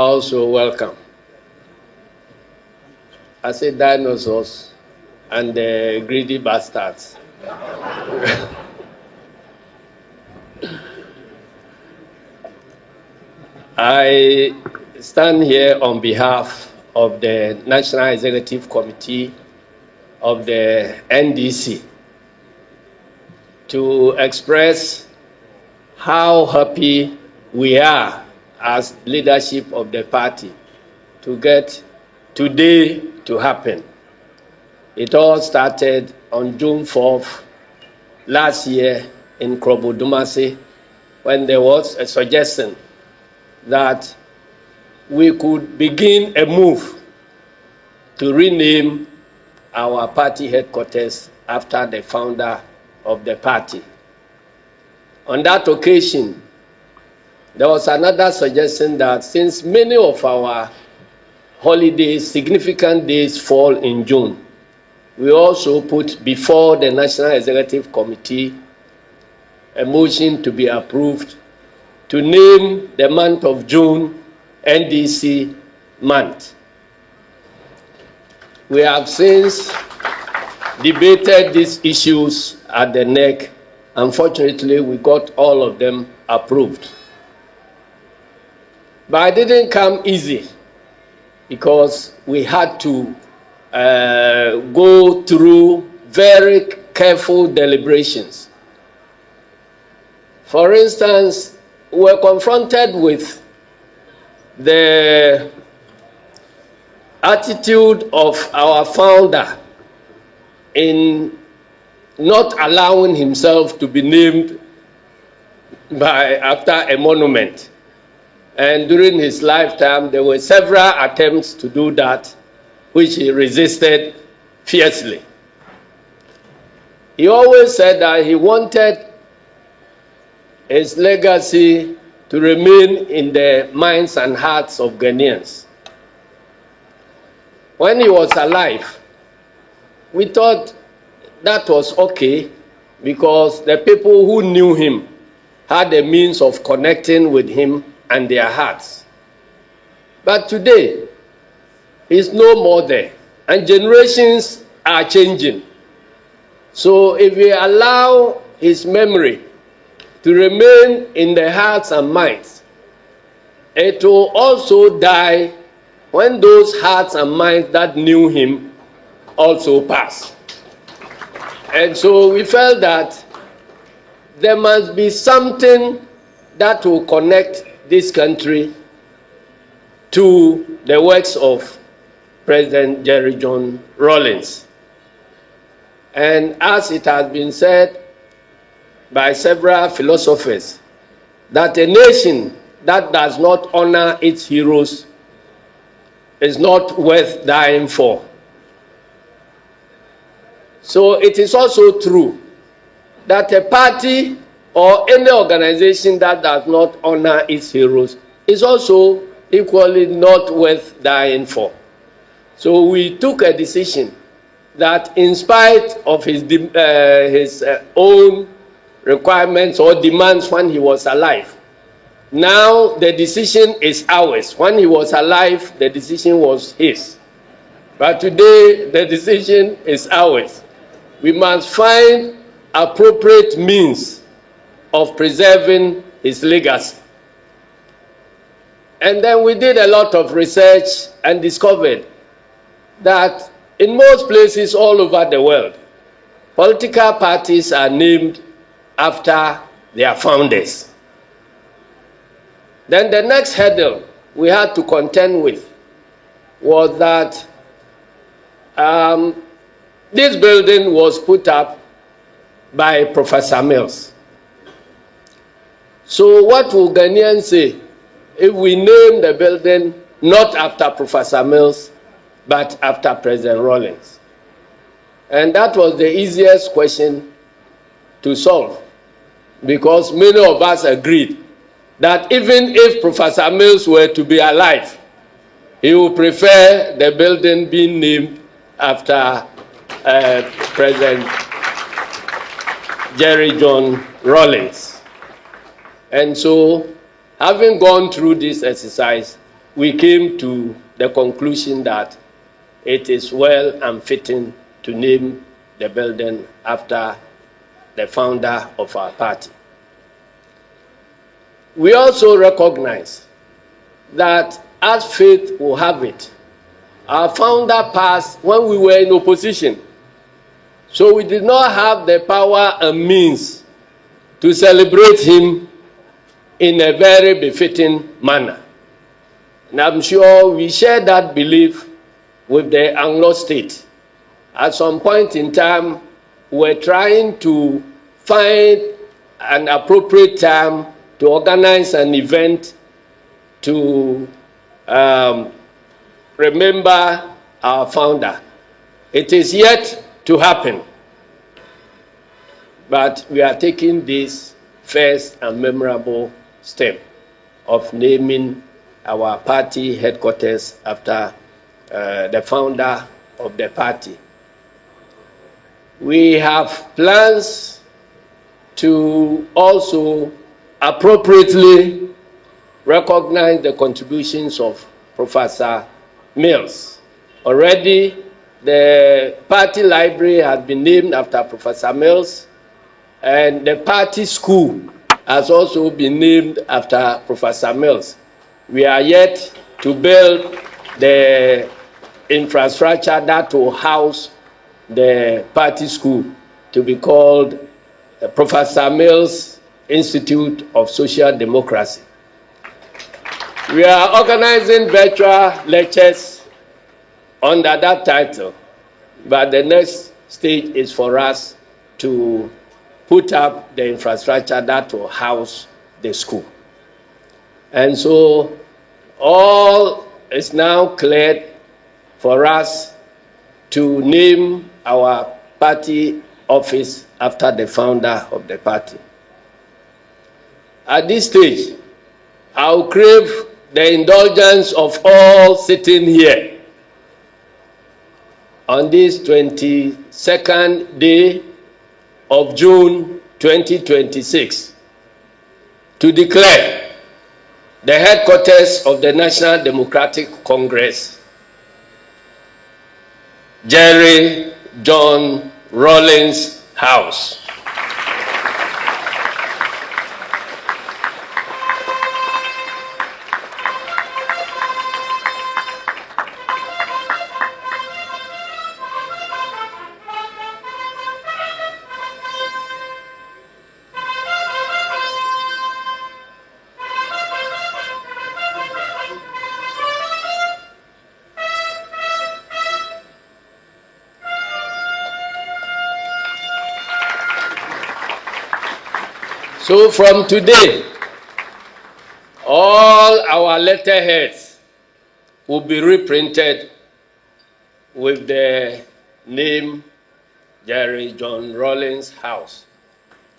Also welcome. I say dinosaurs and the greedy bastards. I stand here on behalf of the National Executive Committee of the NDC to express how happy we are as leadership of the party to get today to happen. It all started on June 4th last year in Krobodumase, when there was a suggestion that we could begin a move to rename our party headquarters after the founder of the party. On that occasion, there was another suggestion that since many of our holidays, significant days fall in June, we also put before the National Executive Committee a motion to be approved to name the month of June NDC month. We have since debated these issues at the NEC. Unfortunately, we got all of them approved. But it didn't come easy because we had to go through very careful deliberations. For instance, we were confronted with the attitude of our founder in not allowing himself to be named after a monument. And during his lifetime, there were several attempts to do that, which he resisted fiercely. He always said that he wanted his legacy to remain in the minds and hearts of Ghanaians. When he was alive, we thought that was okay because the people who knew him had a means of connecting with him and their hearts. But today, he's no more there, and generations are changing. So if we allow his memory to remain in the hearts and minds, it will also die when those hearts and minds that knew him also pass. And so we felt that there must be something that will connect this country to the works of President Jerry John Rawlings. And as it has been said by several philosophers, that a nation that does not honor its heroes is not worth dying for. So it is also true that a party or any organization that does not honor its heroes is also equally not worth dying for. So we took a decision that in spite of his own requirements or demands when he was alive, now the decision is ours. When he was alive, the decision was his. But today, the decision is ours. We must find appropriate means of preserving his legacy. And then we did a lot of research and discovered that in most places all over the world, political parties are named after their founders. Then the next hurdle we had to contend with was that this building was put up by Professor Mills. So what will Ghanaians say if we name the building not after Professor Mills, but after President Rawlings? And that was the easiest question to solve, because many of us agreed that even if Professor Mills were to be alive, he would prefer the building being named after President Jerry John Rawlings. And so, having gone through this exercise, we came to the conclusion that it is well and fitting to name the building after the founder of our party. We also recognize that, as fate will have it, our founder passed when we were in opposition. So we did not have the power and means to celebrate him in a very befitting manner. And I'm sure we share that belief with the Anglo state. At some point in time, we're trying to find an appropriate time to organize an event to remember our founder. It is yet to happen, but we are taking this first and memorable step of naming our party headquarters after the founder of the party. We have plans to also appropriately recognize the contributions of Professor Mills. Already, the party library has been named after Professor Mills, and the party school has also been named after Professor Mills. We are yet to build the infrastructure that will house the party school, to be called Professor Mills Institute of Social Democracy. We are organizing virtual lectures under that title, but the next stage is for us to put up the infrastructure that will house the school. And so all is now cleared for us to name our party office after the founder of the party. At this stage, I'll crave the indulgence of all sitting here on this 22nd day of June 2026 to declare the headquarters of the National Democratic Congress, Jerry John Rawlings House. So from today, all our letterheads will be reprinted with the name Jerry John Rawlings House.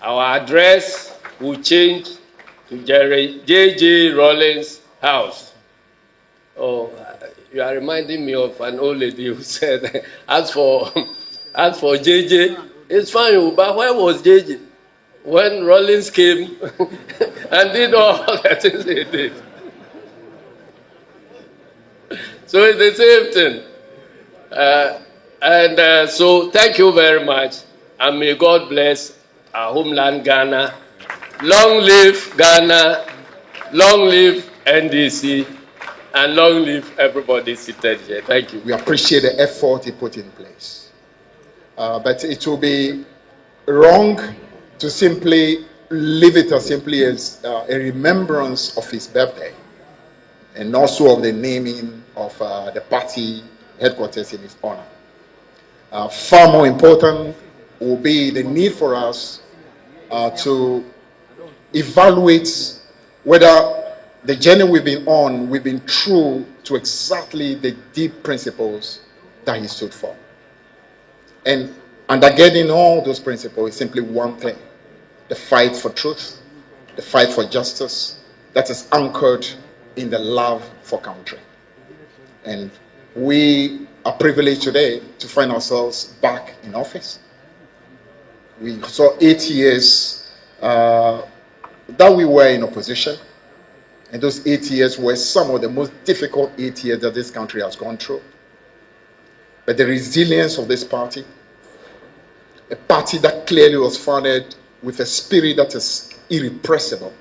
Our address will change to Jerry J.J. Rawlings House. Oh, you are reminding me of an old lady who said, as for J.J., it's fine, but where was J.J.? When Rawlings came and did all the things he did. So it's the same thing. So thank you very much, and may God bless our homeland, Ghana. Long live Ghana, long live NDC, and long live everybody seated here. Thank you. We appreciate the effort he put in place. But it will be wrong to simply leave it as simply as a remembrance of his birthday, and also of the naming of the party headquarters in his honor. Far more important will be the need for us to evaluate whether the journey we've been true to exactly the deep principles that he stood for. And undergirding all those principles is simply one thing: the fight for truth, the fight for justice, that is anchored in the love for country. And we are privileged today to find ourselves back in office. We saw 8 years that we were in opposition, And those 8 years were some of the most difficult 8 years that this country has gone through. But the resilience of this party, a party that clearly was founded with a spirit that is irrepressible,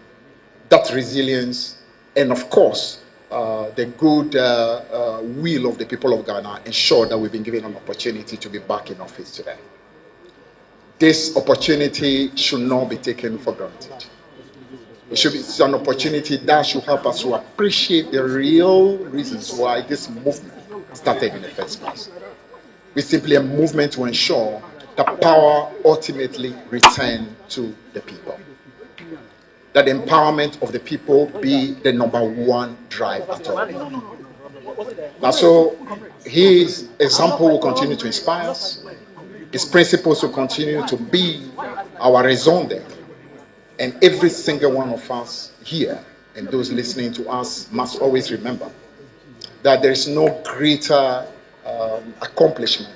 that resilience, and of course, the good will of the people of Ghana ensure that we've been given an opportunity to be back in office today. This opportunity should not be taken for granted. It's an opportunity that should help us to appreciate the real reasons why this movement started in the first place. It's simply a movement to ensure that power ultimately return to the people. That the empowerment of the people be the number one drive at all. And so his example will continue to inspire us. His principles will continue to be our raison d'etre. And every single one of us here and those listening to us must always remember that there is no greater accomplishment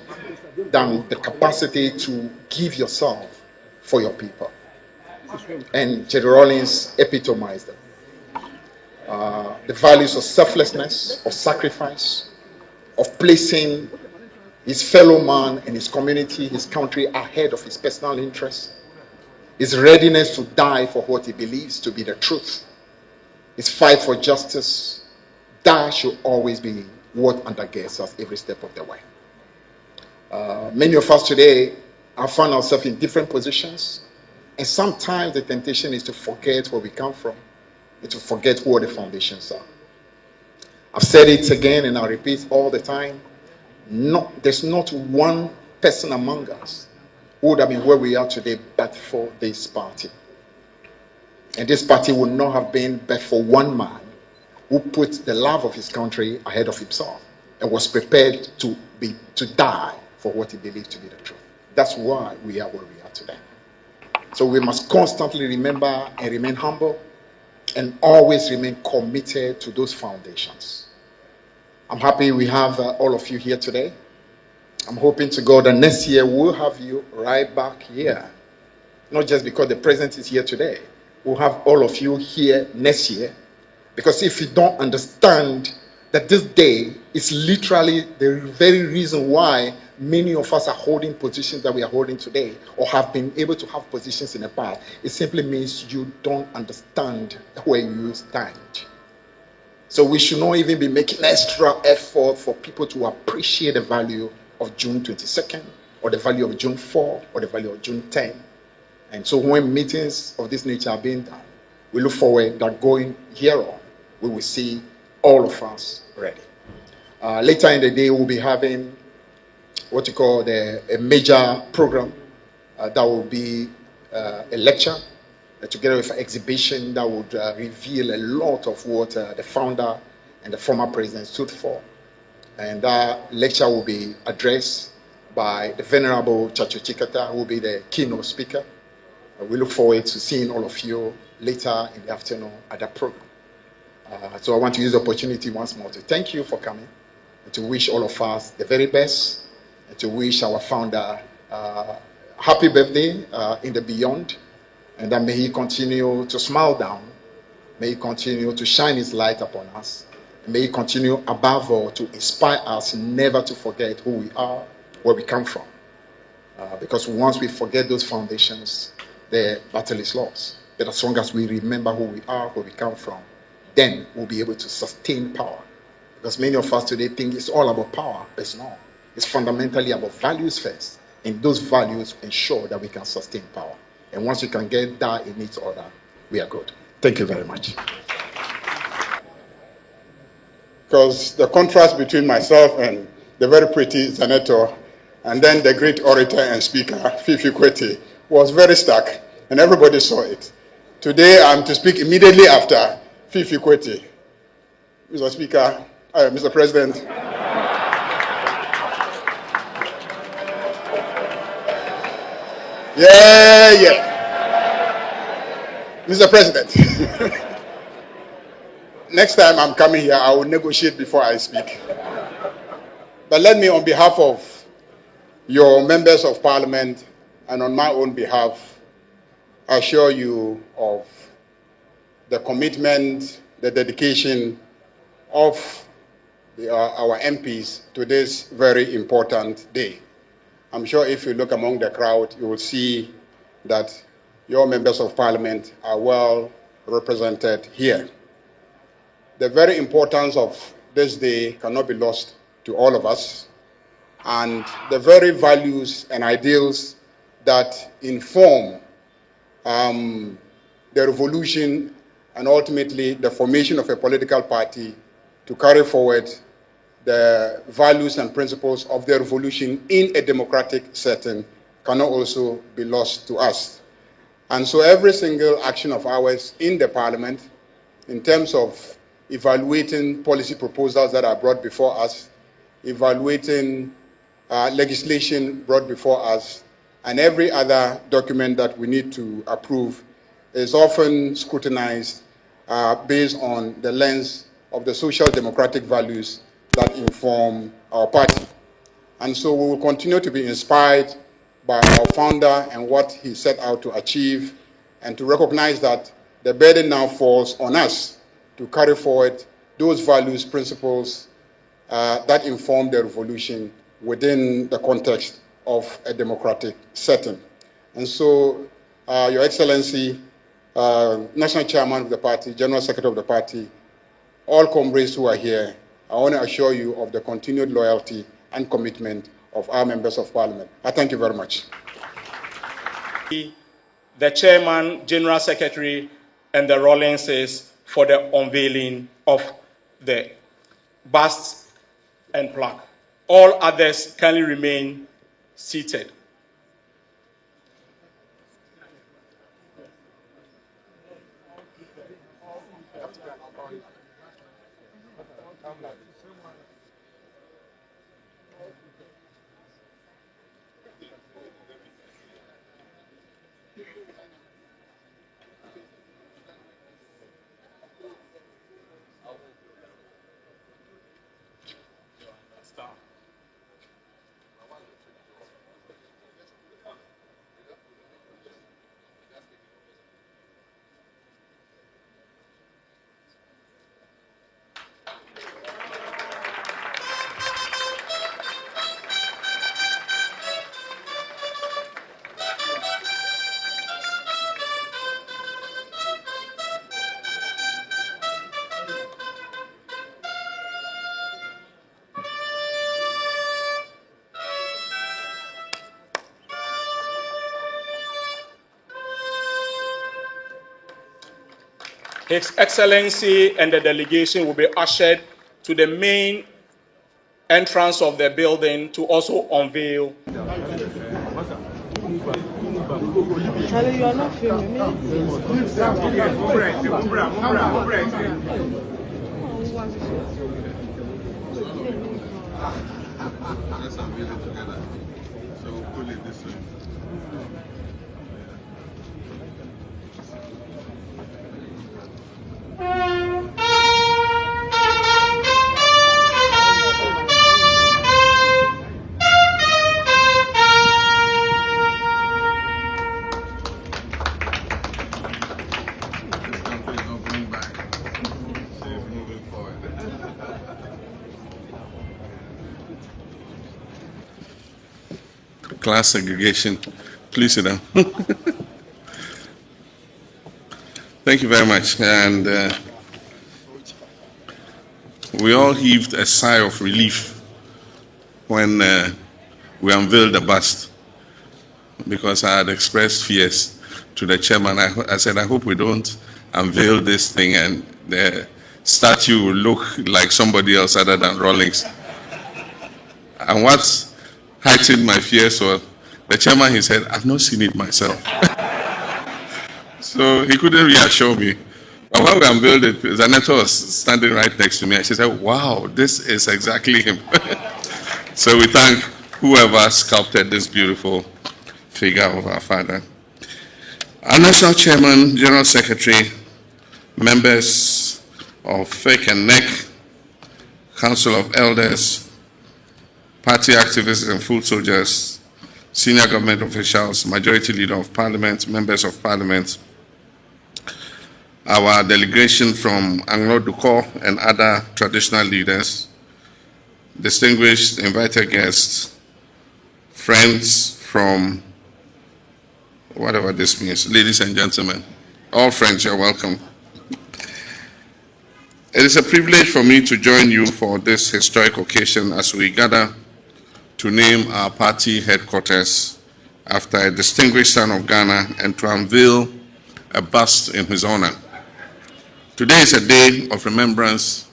than the capacity to give yourself for your people. And Jerry Rawlings epitomized them. The values of selflessness, of sacrifice, of placing his fellow man and his community, his country ahead of his personal interests, his readiness to die for what he believes to be the truth, his fight for justice, that should always be what undergirds us every step of the way. Many of us today have found ourselves in different positions, and sometimes the temptation is to forget where we come from and to forget what the foundations are. I've said it again and I'll repeat all the time. There's not one person among us who would have been where we are today but for this party. And this party would not have been but for one man who put the love of his country ahead of himself and was prepared to die for what he believed to be the truth. That's why we are where we are today. So we must constantly remember and remain humble and always remain committed to those foundations. I'm happy we have all of you here today. I'm hoping to God that next year we'll have you right back here. Not just because the president is here today. We'll have all of you here next year. Because if you don't understand that this day is literally the very reason why many of us are holding positions that we are holding today or have been able to have positions in the past, it simply means you don't understand where you stand. So we should not even be making extra effort for people to appreciate the value of June 22nd or the value of June 4 or the value of June 10. And so when meetings of this nature are being done, we look forward that going here on, we will see all of us ready. Later in the day, we'll be having what you call a major program that will be a lecture together with an exhibition that would reveal a lot of what the founder and the former president stood for. And that lecture will be addressed by the Venerable Chacho Chikata, who will be the keynote speaker. We look forward to seeing all of you later in the afternoon at that program. So I want to use the opportunity once more to thank you for coming and to wish all of us the very best and to wish our founder happy birthday in the beyond, and that may he continue to smile down, may he continue to shine his light upon us, and may he continue above all to inspire us never to forget who we are, where we come from. Because once we forget those foundations, the battle is lost. But as long as we remember who we are, where we come from, then we'll be able to sustain power. Because many of us today think it's all about power, but it's not. It's fundamentally about values first. And those values ensure that we can sustain power. And once we can get that in its order, we are good. Thank you very much. Because the contrast between myself and the very pretty Zaneto and then the great orator and speaker, Fifi Kweti, was very stark. And everybody saw it. Today, I'm to speak immediately after Fifi Kweti. Mr. Speaker, Mr. President. Yeah. Mr. President. Next time I'm coming here, I will negotiate before I speak. But let me, on behalf of your members of parliament and on my own behalf, assure you of the commitment, the dedication of our MPs to this very important day. I'm sure if you look among the crowd, you will see that your members of parliament are well represented here. The very importance of this day cannot be lost to all of us, and the very values and ideals that inform the revolution and ultimately the formation of a political party to carry forward the values and principles of the revolution in a democratic setting cannot also be lost to us. And so every single action of ours in the parliament, in terms of evaluating policy proposals that are brought before us, evaluating legislation brought before us, and every other document that we need to approve is often scrutinized based on the lens of the social democratic values that inform our party. And so we will continue to be inspired by our founder and what he set out to achieve, and to recognize that the burden now falls on us to carry forward those values, principles that inform the revolution within the context of a democratic setting. And so, Your Excellency, National Chairman of the party, General Secretary of the party, all comrades who are here, I want to assure you of the continued loyalty and commitment of our members of parliament. I thank you very much. The Chairman, General Secretary, and the Rawlingses for the unveiling of the bust and plaque. All others kindly remain seated. His Excellency and the delegation will be ushered to the main entrance of the building to also unveil. Charlie, you are not filming me. Let's unveil it together. So we'll pull it this way. Class segregation. Please sit down. Thank you very much. And we all heaved a sigh of relief when we unveiled the bust, because I had expressed fears to the chairman. I said, I hope we don't unveil this thing and the statue will look like somebody else other than Rawlings. And what heightened my fears was the chairman, he said, I've not seen it myself. So he couldn't reassure me. But when we unveiled it, Zanetta was standing right next to me and she said, wow, this is exactly him. So we thank whoever sculpted this beautiful figure of our father. Our National Chairman, General Secretary, members of FIC and NEC, Council of Elders, party activists and foot soldiers, senior government officials, majority leader of parliament, members of parliament, our delegation from Anglo-Dukor and other traditional leaders, distinguished invited guests, friends from whatever this means, ladies and gentlemen, all friends, you're welcome. It is a privilege for me to join you for this historic occasion as we gather to name our party headquarters after a distinguished son of Ghana and to unveil a bust in his honor. Today is a day of remembrance.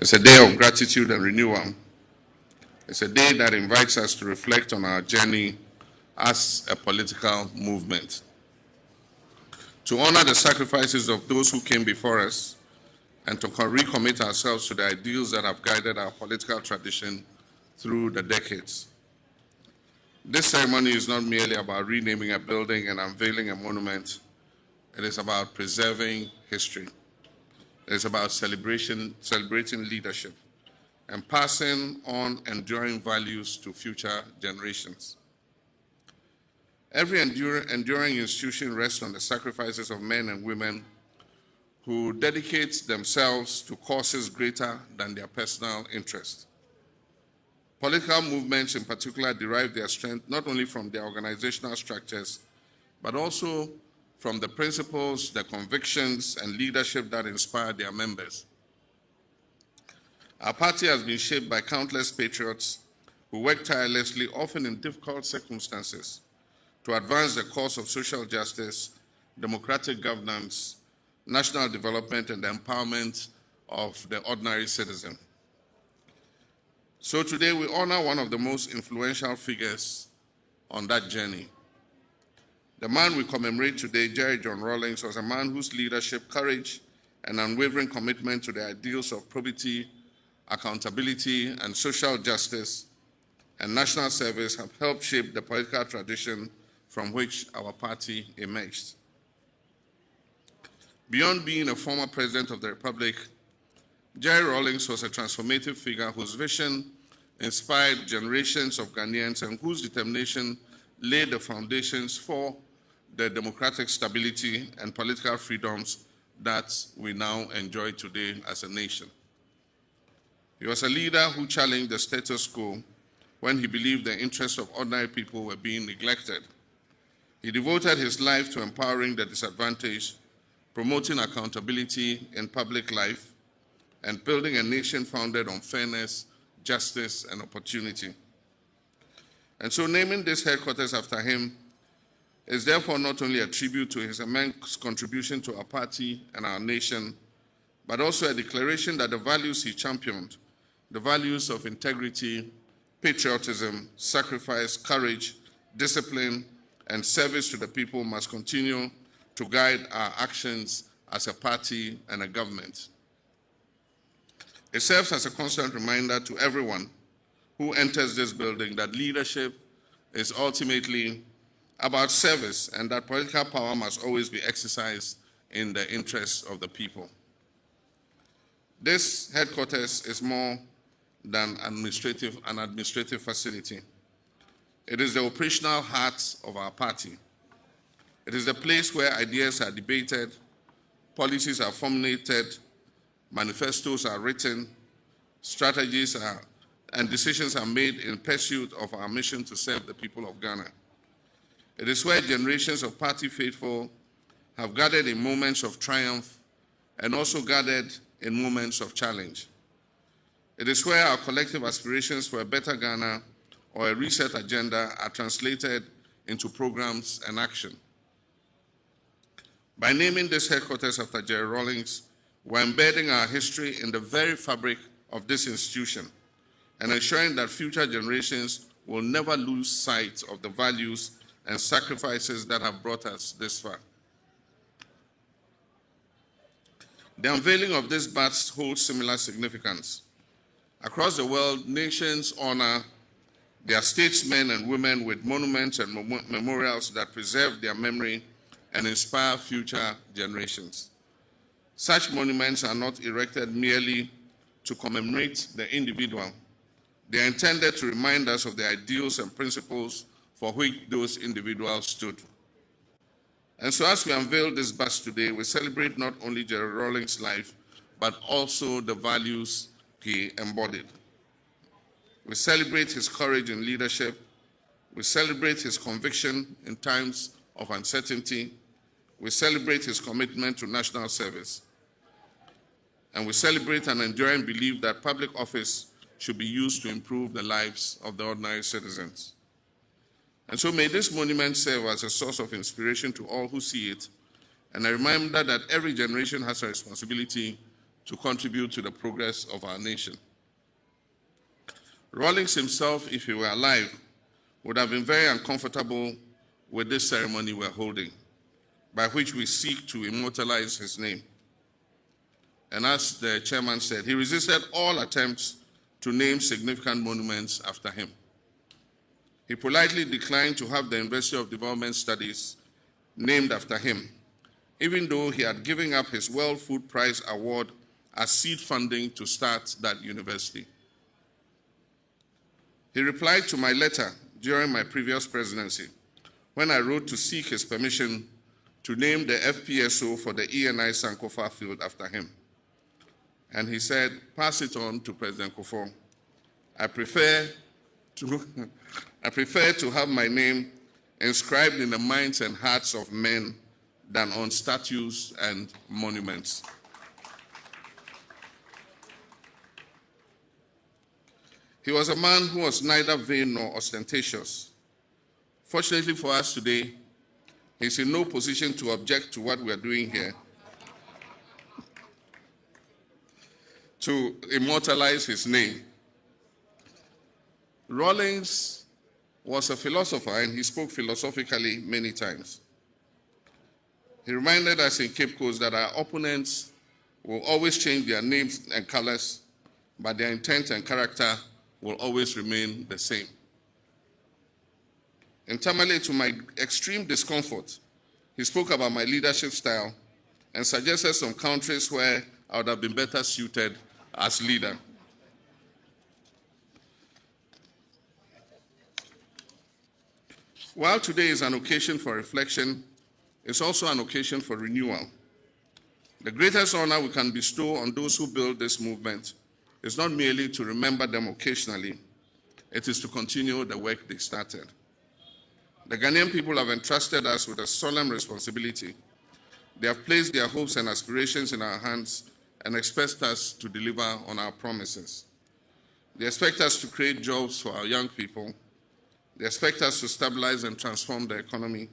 It's a day of gratitude and renewal. It's a day that invites us to reflect on our journey as a political movement, to honor the sacrifices of those who came before us, and to recommit ourselves to the ideals that have guided our political tradition through the decades. This ceremony is not merely about renaming a building and unveiling a monument. It is about preserving history. It is about celebrating leadership and passing on enduring values to future generations. Every enduring institution rests on the sacrifices of men and women who dedicate themselves to causes greater than their personal interest. Political movements in particular derive their strength not only from their organizational structures, but also from the principles, the convictions, and leadership that inspire their members. Our party has been shaped by countless patriots who work tirelessly, often in difficult circumstances, to advance the cause of social justice, democratic governance, national development, and the empowerment of the ordinary citizen. So today we honor one of the most influential figures on that journey. The man we commemorate today, Jerry John Rawlings, was a man whose leadership, courage, and unwavering commitment to the ideals of probity, accountability, and social justice and national service have helped shape the political tradition from which our party emerged. Beyond being a former president of the Republic, Jerry Rawlings was a transformative figure whose vision inspired generations of Ghanaians and whose determination laid the foundations for the democratic stability and political freedoms that we now enjoy today as a nation. He was a leader who challenged the status quo when he believed the interests of ordinary people were being neglected. He devoted his life to empowering the disadvantaged, promoting accountability in public life, and building a nation founded on fairness, justice, and opportunity. And so naming this headquarters after him is therefore not only a tribute to his immense contribution to our party and our nation, but also a declaration that the values he championed, the values of integrity, patriotism, sacrifice, courage, discipline, and service to the people must continue to guide our actions as a party and a government. It serves as a constant reminder to everyone who enters this building that leadership is ultimately about service and that political power must always be exercised in the interests of the people. This headquarters is more than an administrative facility. It is the operational heart of our party. It is the place where ideas are debated, policies are formulated, manifestos are written, strategies and decisions are made in pursuit of our mission to serve the people of Ghana. It is where generations of party faithful have gathered in moments of triumph and also gathered in moments of challenge. It is where our collective aspirations for a better Ghana or a reset agenda are translated into programs and action. By naming this headquarters after Jerry Rawlings, we're embedding our history in the very fabric of this institution and ensuring that future generations will never lose sight of the values and sacrifices that have brought us this far. The unveiling of this bust holds similar significance. Across the world, nations honor their statesmen and women with monuments and memorials that preserve their memory and inspire future generations. Such monuments are not erected merely to commemorate the individual. They are intended to remind us of the ideals and principles for which those individuals stood. And so as we unveil this bust today, we celebrate not only Jerry Rawlings' life, but also the values he embodied. We celebrate his courage in leadership. We celebrate his conviction in times of uncertainty. We celebrate his commitment to national service. And we celebrate an enduring belief that public office should be used to improve the lives of the ordinary citizens. And so may this monument serve as a source of inspiration to all who see it, and a reminder that every generation has a responsibility to contribute to the progress of our nation. Rawlings himself, if he were alive, would have been very uncomfortable with this ceremony we're holding, by which we seek to immortalize his name. And as the chairman said, he resisted all attempts to name significant monuments after him. He politely declined to have the University of Development Studies named after him, even though he had given up his World Food Prize Award as seed funding to start that university. He replied to my letter during my previous presidency, when I wrote to seek his permission to name the FPSO for the ENI Sankofa field after him. And he said, pass it on to President Kufuor. I prefer to have my name inscribed in the minds and hearts of men than on statues and monuments. He was a man who was neither vain nor ostentatious. Fortunately for us today, he's in no position to object to what we are doing here, to immortalize his name. Rawlings was a philosopher, and he spoke philosophically many times. He reminded us in Cape Coast that our opponents will always change their names and colors, but their intent and character will always remain the same. In Tamale, to my extreme discomfort, he spoke about my leadership style and suggested some countries where I would have been better suited as leader. While today is an occasion for reflection, it's also an occasion for renewal. The greatest honor we can bestow on those who build this movement is not merely to remember them occasionally, it is to continue the work they started. The Ghanaian people have entrusted us with a solemn responsibility. They have placed their hopes and aspirations in our hands and expect us to deliver on our promises. They expect us to create jobs for our young people. They expect us to stabilize and transform the economy.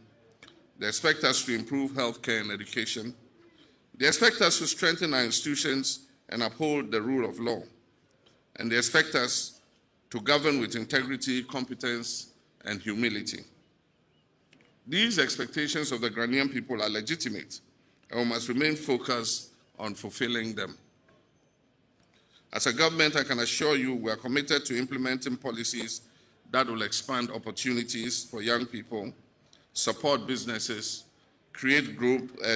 They expect us to improve healthcare and education. They expect us to strengthen our institutions and uphold the rule of law. And they expect us to govern with integrity, competence, and humility. These expectations of the Ghanaian people are legitimate, and we must remain focused on fulfilling them. As a government, I can assure you we are committed to implementing policies that will expand opportunities for young people, support businesses, create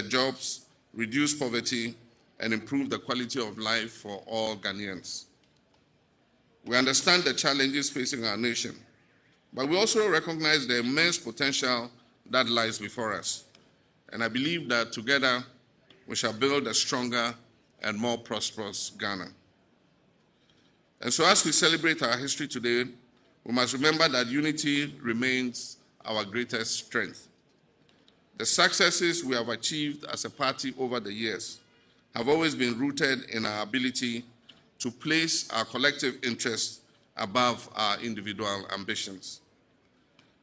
jobs, reduce poverty, and improve the quality of life for all Ghanaians. We understand the challenges facing our nation, but we also recognize the immense potential that lies before us. And I believe that together we shall build a stronger and more prosperous Ghana. And so as we celebrate our history today, we must remember that unity remains our greatest strength. The successes we have achieved as a party over the years have always been rooted in our ability to place our collective interests above our individual ambitions.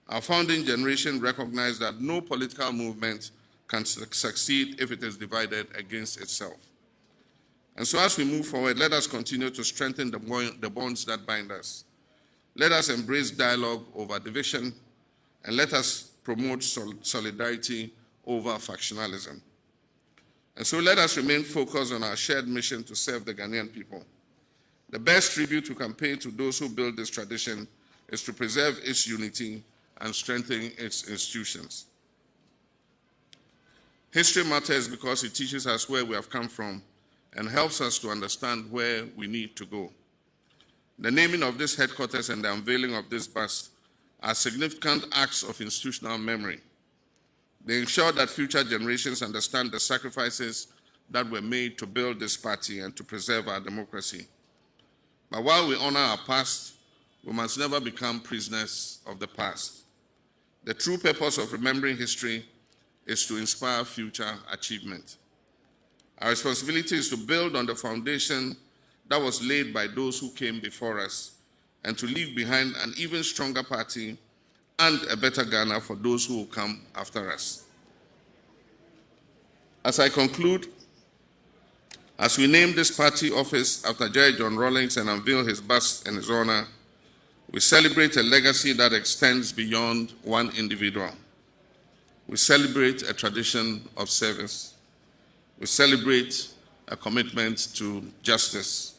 Our founding generation recognized that no political movement can succeed if it is divided against itself. And so as we move forward, let us continue to strengthen the bonds that bind us. Let us embrace dialogue over division, and let us promote solidarity over factionalism. And so let us remain focused on our shared mission to serve the Ghanaian people. The best tribute we can pay to those who build this tradition is to preserve its unity and strengthen its institutions. History matters because it teaches us where we have come from and helps us to understand where we need to go. The naming of this headquarters and the unveiling of this bust are significant acts of institutional memory. They ensured that future generations understand the sacrifices that were made to build this party and to preserve our democracy. But while we honor our past, we must never become prisoners of the past. The true purpose of remembering history is to inspire future achievement. Our responsibility is to build on the foundation that was laid by those who came before us and to leave behind an even stronger party and a better Ghana for those who will come after us. As I conclude, as we name this party office after Jerry John Rawlings and unveil his bust in his honor, we celebrate a legacy that extends beyond one individual. We celebrate a tradition of service. We celebrate a commitment to justice.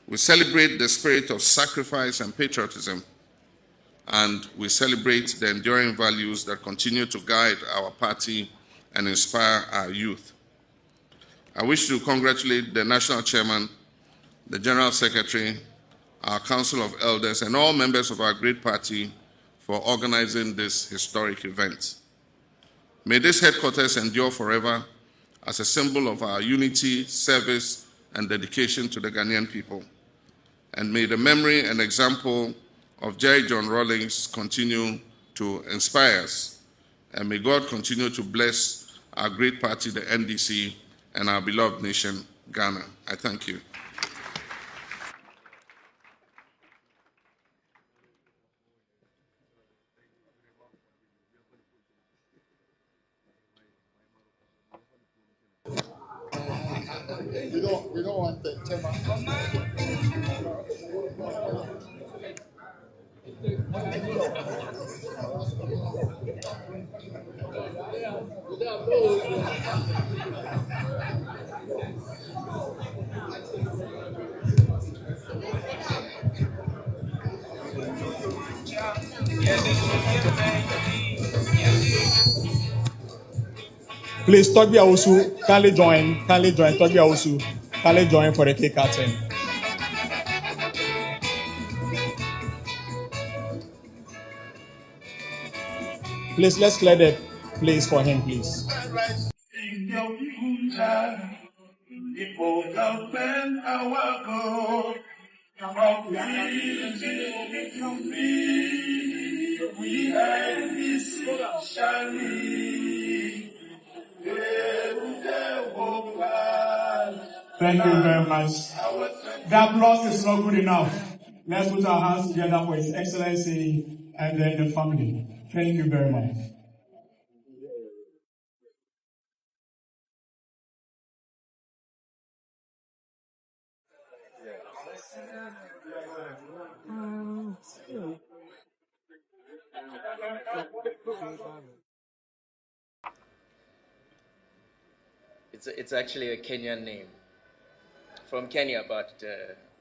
We celebrate the spirit of sacrifice and patriotism. And we celebrate the enduring values that continue to guide our party and inspire our youth. I wish to congratulate the National Chairman, the General Secretary, our Council of Elders, and all members of our great party for organizing this historic event. May this headquarters endure forever as a symbol of our unity, service, and dedication to the Ghanaian people. And may the memory and example of Jerry John Rawlings continue to inspire us. And may God continue to bless our great party, the NDC, and our beloved nation, Ghana. I thank you. We don't want the chairman. Please, Togbi Awusu, kindly join. Togbi Awusu, kindly join for the cake cutting. Please, let's clear the place for him, please. Thank you very much. The applause is not good enough. Let's put our hands together for His Excellency and then the family. Thank you very much. It's actually a Kenyan name from Kenya, but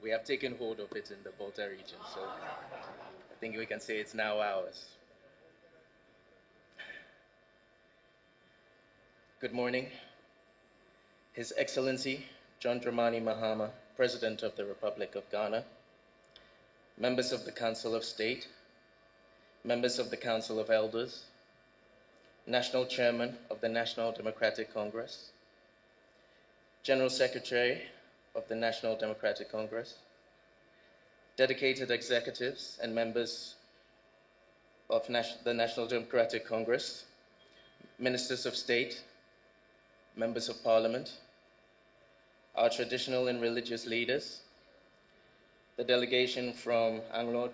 we have taken hold of it in the Volta region, so I think we can say it's now ours. Good morning. His Excellency John Dramani Mahama, President of the Republic of Ghana, members of the Council of State, members of the Council of Elders, National Chairman of the National Democratic Congress, General Secretary of the National Democratic Congress, dedicated executives and members of the National Democratic Congress, ministers of state, members of parliament, our traditional and religious leaders, the delegation from Anglo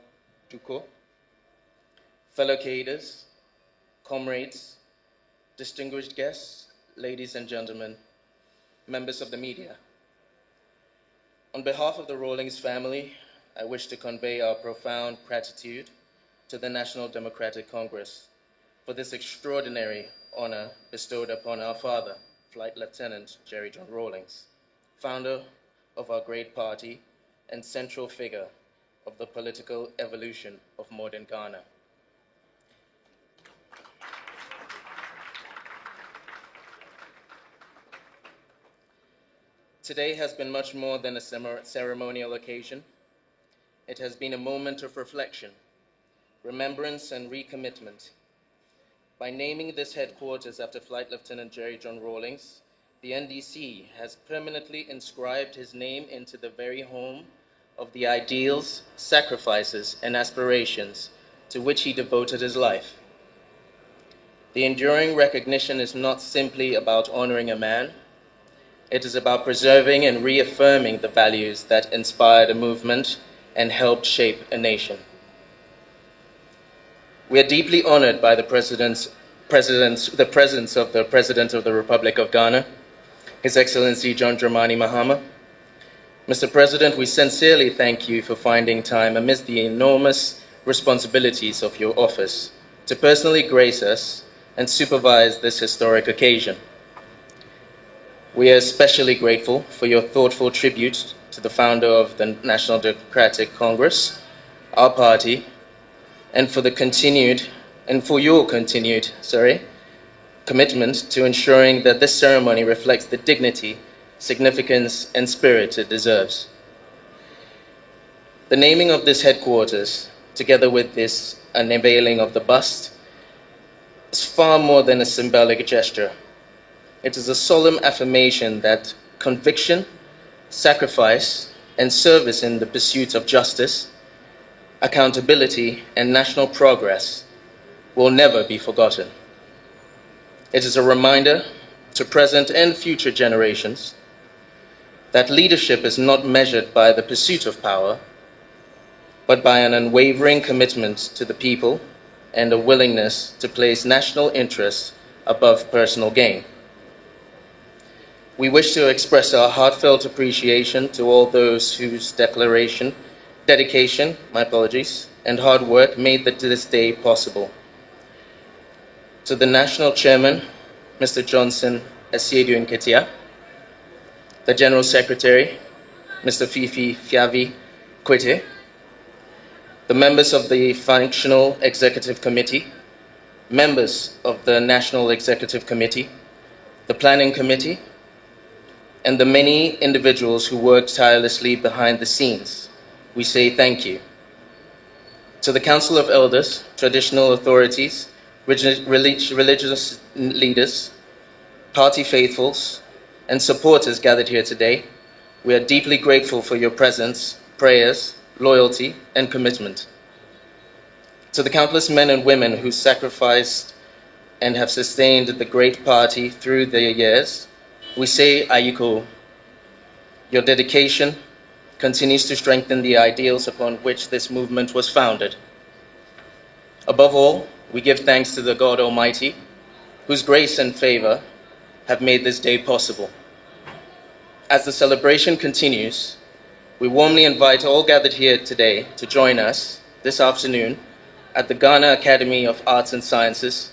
Duko, fellow cadres, comrades, distinguished guests, ladies and gentlemen, members of the media. On behalf of the Rawlings family, I wish to convey our profound gratitude to the National Democratic Congress for this extraordinary honor bestowed upon our father, Flight Lieutenant Jerry John Rawlings, founder of our great party and central figure of the political evolution of modern Ghana. Today has been much more than a ceremonial occasion. It has been a moment of reflection, remembrance, and recommitment, By naming this headquarters after Flight Lieutenant Jerry John Rawlings, the NDC has permanently inscribed his name into the very home of the ideals, sacrifices, and aspirations to which he devoted his life. The enduring recognition is not simply about honoring a man. It is about preserving and reaffirming the values that inspired a movement and helped shape a nation. We are deeply honored by the presence of the President of the Republic of Ghana, His Excellency John Dramani Mahama. Mr. President, we sincerely thank you for finding time amidst the enormous responsibilities of your office to personally grace us and supervise this historic occasion. We are especially grateful for your thoughtful tribute to the founder of the National Democratic Congress, our party, and for your continued commitment to ensuring that this ceremony reflects the dignity, significance, and spirit it deserves. The naming of this headquarters, together with this unveiling of the bust, is far more than a symbolic gesture. It is a solemn affirmation that conviction, sacrifice, and service in the pursuit of justice, accountability, and national progress will never be forgotten. It is a reminder to present and future generations that leadership is not measured by the pursuit of power, but by an unwavering commitment to the people and a willingness to place national interests above personal gain. We wish to express our heartfelt appreciation to all those whose dedication, and hard work made this day possible. To the National Chairman, Mr. Johnson Asiedu Nketiah, the General Secretary, Mr. Fifi Fiavi Kwete, the members of the Functional Executive Committee, members of the National Executive Committee, the Planning Committee, and the many individuals who worked tirelessly behind the scenes, we say thank you. To the Council of Elders, traditional authorities, religious leaders, party faithfuls, and supporters gathered here today, we are deeply grateful for your presence, prayers, loyalty, and commitment. To the countless men and women who sacrificed and have sustained the great party through the years, we say Ayiko. Your dedication continues to strengthen the ideals upon which this movement was founded. Above all, we give thanks to the God Almighty, whose grace and favor have made this day possible. As the celebration continues, we warmly invite all gathered here today to join us this afternoon at the Ghana Academy of Arts and Sciences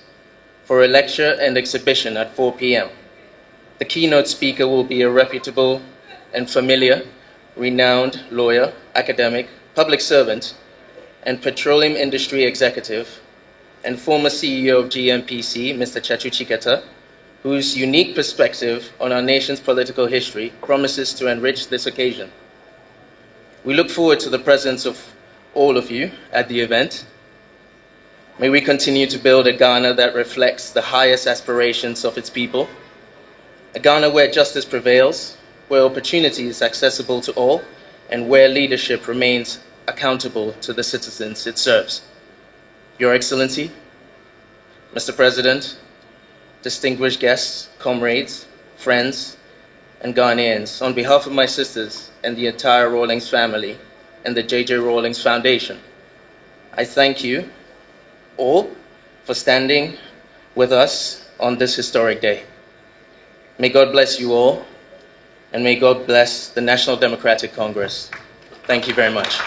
for a lecture and exhibition at 4 p.m. The keynote speaker will be a reputable and familiar, renowned lawyer, academic, public servant, and petroleum industry executive, and former CEO of GMPC, Mr. Chachu Chiketa, whose unique perspective on our nation's political history promises to enrich this occasion. We look forward to the presence of all of you at the event. May we continue to build a Ghana that reflects the highest aspirations of its people, a Ghana where justice prevails, where opportunity is accessible to all, and where leadership remains accountable to the citizens it serves. Your Excellency, Mr. President, distinguished guests, comrades, friends, and Ghanaians, on behalf of my sisters and the entire Rawlings family and the J.J. Rawlings Foundation, I thank you all for standing with us on this historic day. May God bless you all, and may God bless the National Democratic Congress. Thank you very much.